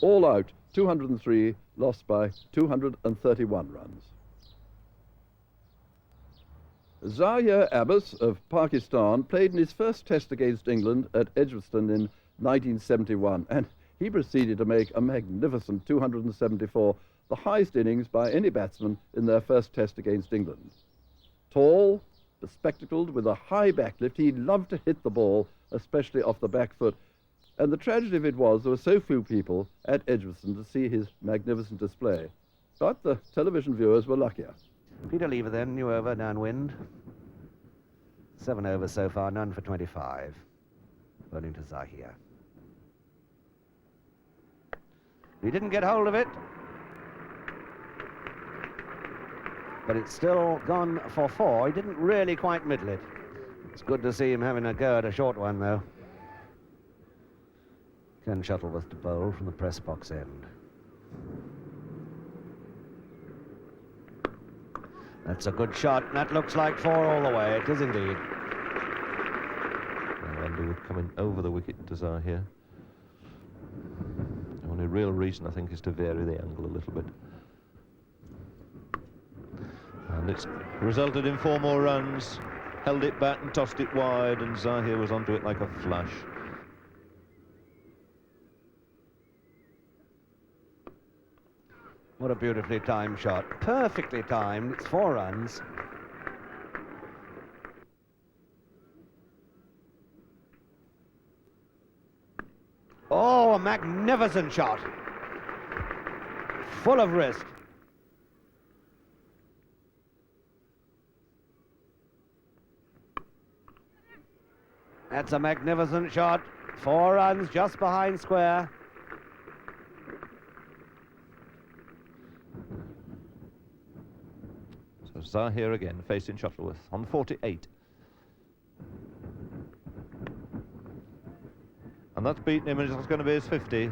All out, 203, lost by 231 runs. Zaheer ABBAS of Pakistan played in his first test against England at Edgbaston in 1971, and he proceeded to make a magnificent 274, the highest innings by any batsman in their first test against England. Tall, bespectacled, with a high backlift, he loved to hit the ball, especially off the back foot, and the tragedy of it was there were so few people at Edgbaston to see his magnificent display. But the television viewers were luckier. Peter Lever then, new over, downwind. 7 overs so far, none for 25. Bowling to Zaheer. He didn't get hold of it, but it's still gone for 4. He didn't really quite middle it. It's good to see him having a go at a short one, though. Ken Shuttleworth to bowl from the press box end. That's a good shot. That looks like 4 all the way. It is indeed. Underwood coming over the wicket to Zaheer. The only real reason, I think, is to vary the angle a little bit. And it's resulted in 4 more runs. Held it back and tossed it wide, and Zaheer was onto it like a flash. What a beautifully timed shot. Perfectly timed. It's 4 runs. Oh, a magnificent shot. Full of wrist. That's a magnificent shot. 4 runs just behind square. So Zaheer again facing Shuttleworth on 48. And that's beaten him, and it's going to be his 50.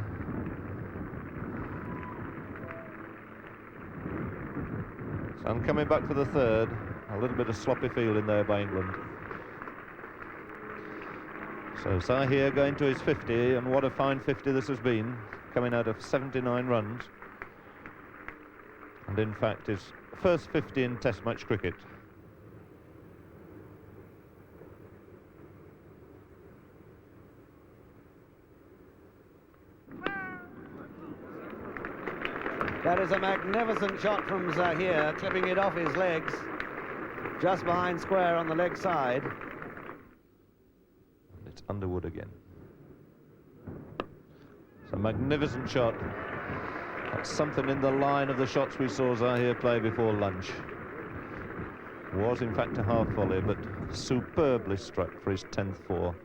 So I'm coming back for the 3rd. A little bit of sloppy fielding there by England. So Zaheer going to his 50, and what a fine 50 this has been, coming out of 79 runs. And in fact, his first 50 in Test match cricket. That is a magnificent shot from Zaheer, clipping it off his legs, just behind square on the leg side. It's Underwood again. It's a magnificent shot. That's something in the line of the shots we saw Zaheer play before lunch. Was in fact a half volley, but superbly struck for his 10th 4,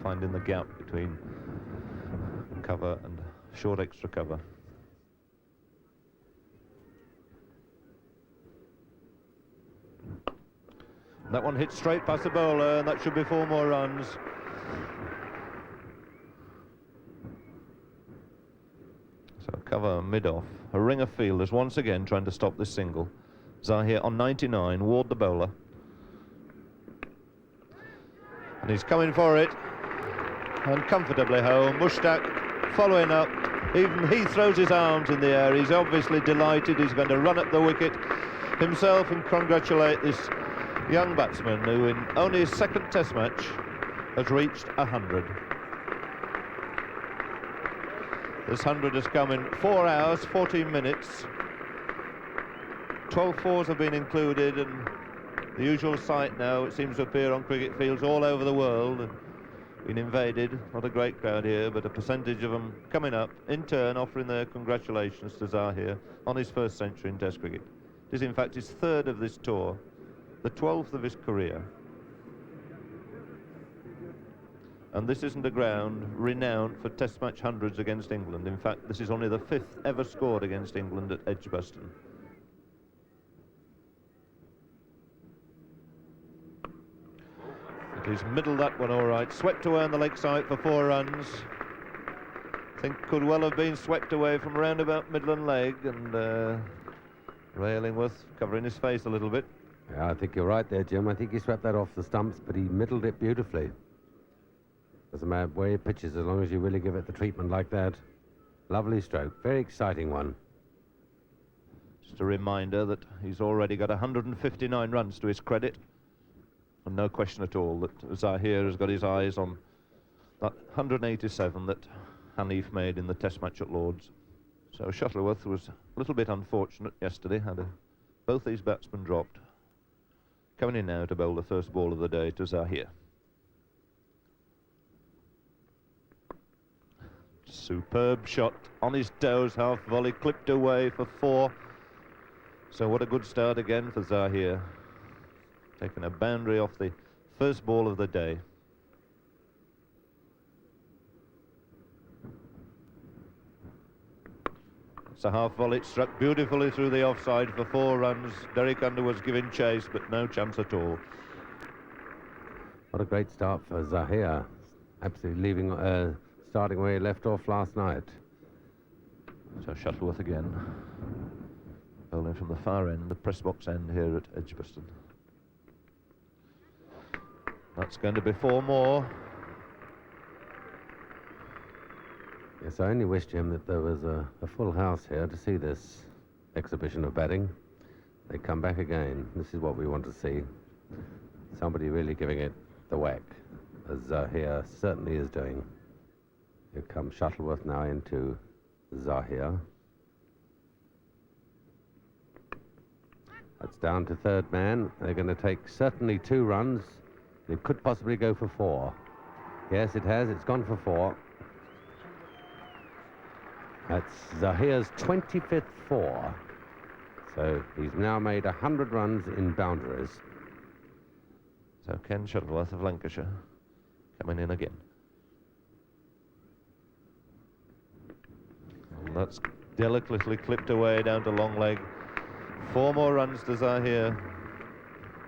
finding the gap between cover and short extra cover. That one hit straight past the bowler, and that should be 4 more runs. So cover mid-off. A ring of fielders once again trying to stop this single. Zaheer on 99, Ward the bowler. And he's coming for it. And comfortably home. Mushtaq following up. Even he throws his arms in the air. He's obviously delighted. He's going to run up the wicket himself and congratulate this young batsman who in only his 2nd test match has reached 100. This 100 has come in 4 hours, 14 minutes. 12 fours have been included, and the usual sight now, it seems to appear on cricket fields all over the world. And been invaded, not a great crowd here, but a percentage of them coming up, in turn offering their congratulations to Zaheer on his 1st century in Test cricket. It is in fact his 3rd of this tour, the 12th of his career. And this isn't a ground renowned for Test match hundreds against England. In fact, this is only the 5th ever scored against England at Edgbaston. He's middled that one all right. Swept away on the leg side for 4 runs. I think could well have been swept away from round about Midland leg, and Ray Illingworth covering his face a little bit. Yeah, I think you're right there, Jim. I think he swept that off the stumps, but he middled it beautifully. Doesn't matter where he pitches, as long as you really give it the treatment like that. Lovely stroke. Very exciting one. Just a reminder that he's already got 159 runs to his credit. And no question at all that Zaheer has got his eyes on that 187 that Hanif made in the Test match at Lord's. So Shuttleworth was a little bit unfortunate yesterday, both these batsmen dropped. Coming in now to bowl the first ball of the day to Zaheer. Superb shot on his toes, half volley, clipped away for 4. So what a good start again for Zaheer. Taking a boundary off the first ball of the day. It's a half volley, struck beautifully through the offside for 4 runs. Derek Underwood's giving chase, but no chance at all. What a great start for Zaheer. Absolutely starting where he left off last night. So Shuttleworth again. Bowling from the far end, the press box end here at Edgbaston. That's going to be 4 more. Yes, I only wish, Jim, that there was a full house here to see this exhibition of batting. They come back again. This is what we want to see. Somebody really giving it the whack, as Zaheer certainly is doing. Here comes Shuttleworth now into Zaheer. That's down to third man. They're going to take certainly 2 runs. It could possibly go for 4. Yes, it has. It's gone for 4. That's Zaheer's 25th 4. So he's now made 100 runs in boundaries. So Ken Shuttleworth of Lancashire coming in again. And that's delicately clipped away down to long leg. 4 more runs to Zaheer.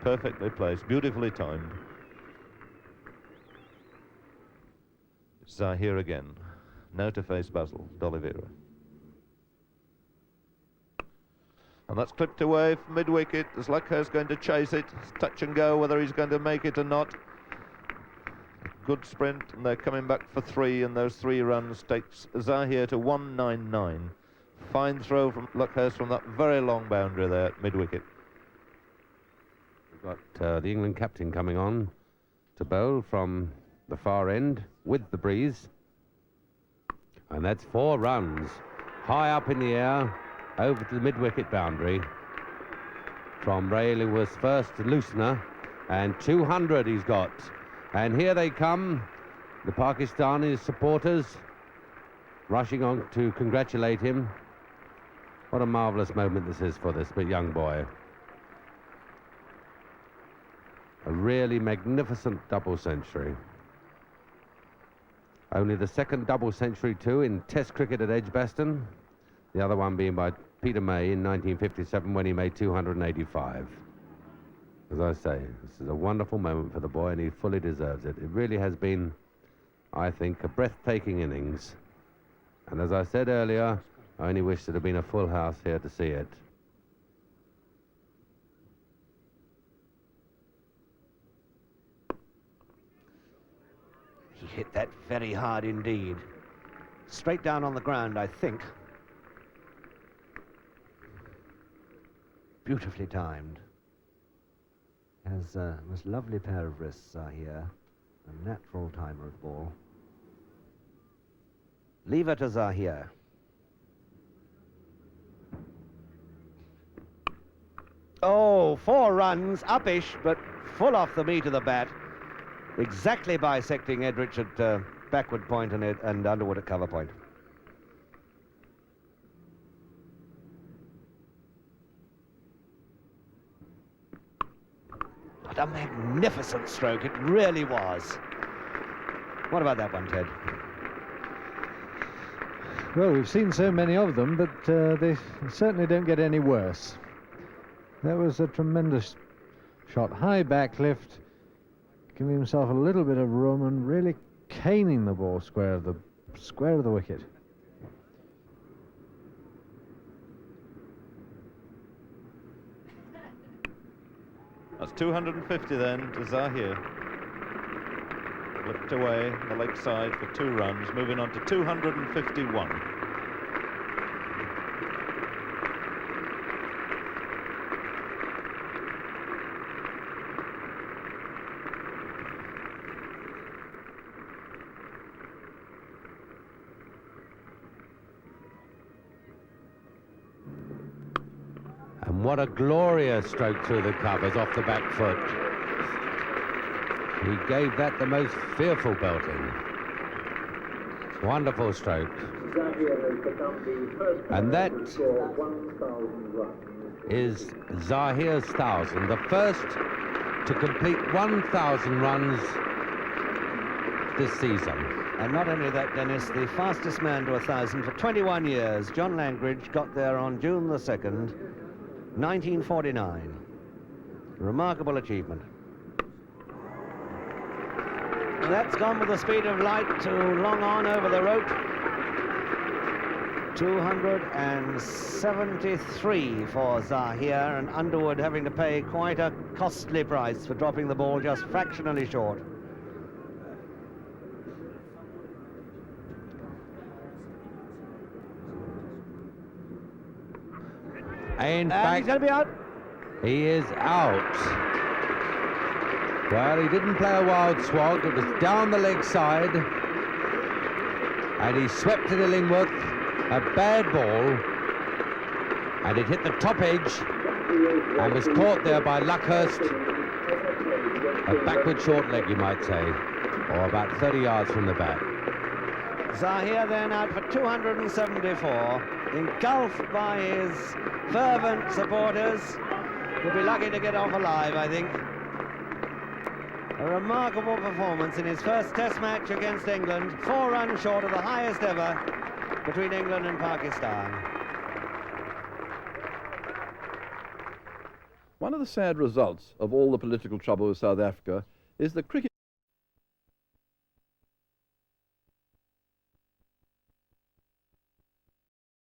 Perfectly placed, beautifully timed. It's Zaheer again. Now to face Basil D'Oliveira. And that's clipped away from mid-wicket. As Luckhurst's going to chase it. It's touch and go whether he's going to make it or not. Good sprint, and they're coming back for 3, and those 3 runs takes Zaheer to 199. Fine throw from Luckhurst from that very long boundary there at mid-wicket. We've got the England captain coming on to bowl from the far end with the breeze. And that's 4 runs, high up in the air, over to the mid-wicket boundary. From Ray Illingworth's first loosener, and 200 he's got. And here they come, the Pakistani supporters, rushing on to congratulate him. What a marvellous moment this is for this young boy. A really magnificent double century. Only the 2nd double century too in Test cricket at Edgbaston. The other one being by Peter May in 1957 when he made 285. As I say, this is a wonderful moment for the boy and he fully deserves it. It really has been, I think, a breathtaking innings. And as I said earlier, I only wish there had been a full house here to see it. He hit that very hard indeed. Straight down on the ground, I think. Beautifully timed. Has a most lovely pair of wrists here. A natural timer of ball. Lever to Zaheer. Oh, 4 runs, uppish, but full off the meat of the bat. Exactly bisecting Edrich at backward point and Underwood at cover point. What a magnificent stroke, it really was. What about that one, Ted? Well, we've seen so many of them, but they certainly don't get any worse. That was a tremendous shot. High back lift, giving himself a little bit of room and really caning the ball square of the wicket. That's 250 then to Zaheer. Flipped away on the leg side for 2 runs, moving on to 251. And what a glorious stroke through the covers off the back foot. He gave that the most fearful belting. Wonderful stroke. And that is Zaheer's 1,000, the first to complete 1,000 runs this season. And not only that, Dennis, the fastest man to 1,000 for 21 years. John Langridge got there on June the 2nd, 1949. Remarkable achievement. And that's gone with the speed of light to long on over the rope. 273 for Zaheer, and Underwood having to pay quite a costly price for dropping the ball just fractionally short. In And fact, he's going to be out. he is out. Well, he didn't play a wild swag. It was down the leg side. And he swept it Illingworth. A bad ball. And it hit the top edge and was caught there by Luckhurst. A backward short leg, you might say, or about 30 yards from the bat. Zaheer then out for 274, engulfed by his fervent supporters. He'll be lucky to get off alive, I think. A remarkable performance in his first Test match against England, 4 runs short of the highest ever between England and Pakistan. One of the sad results of all the political trouble with South Africa is the cricket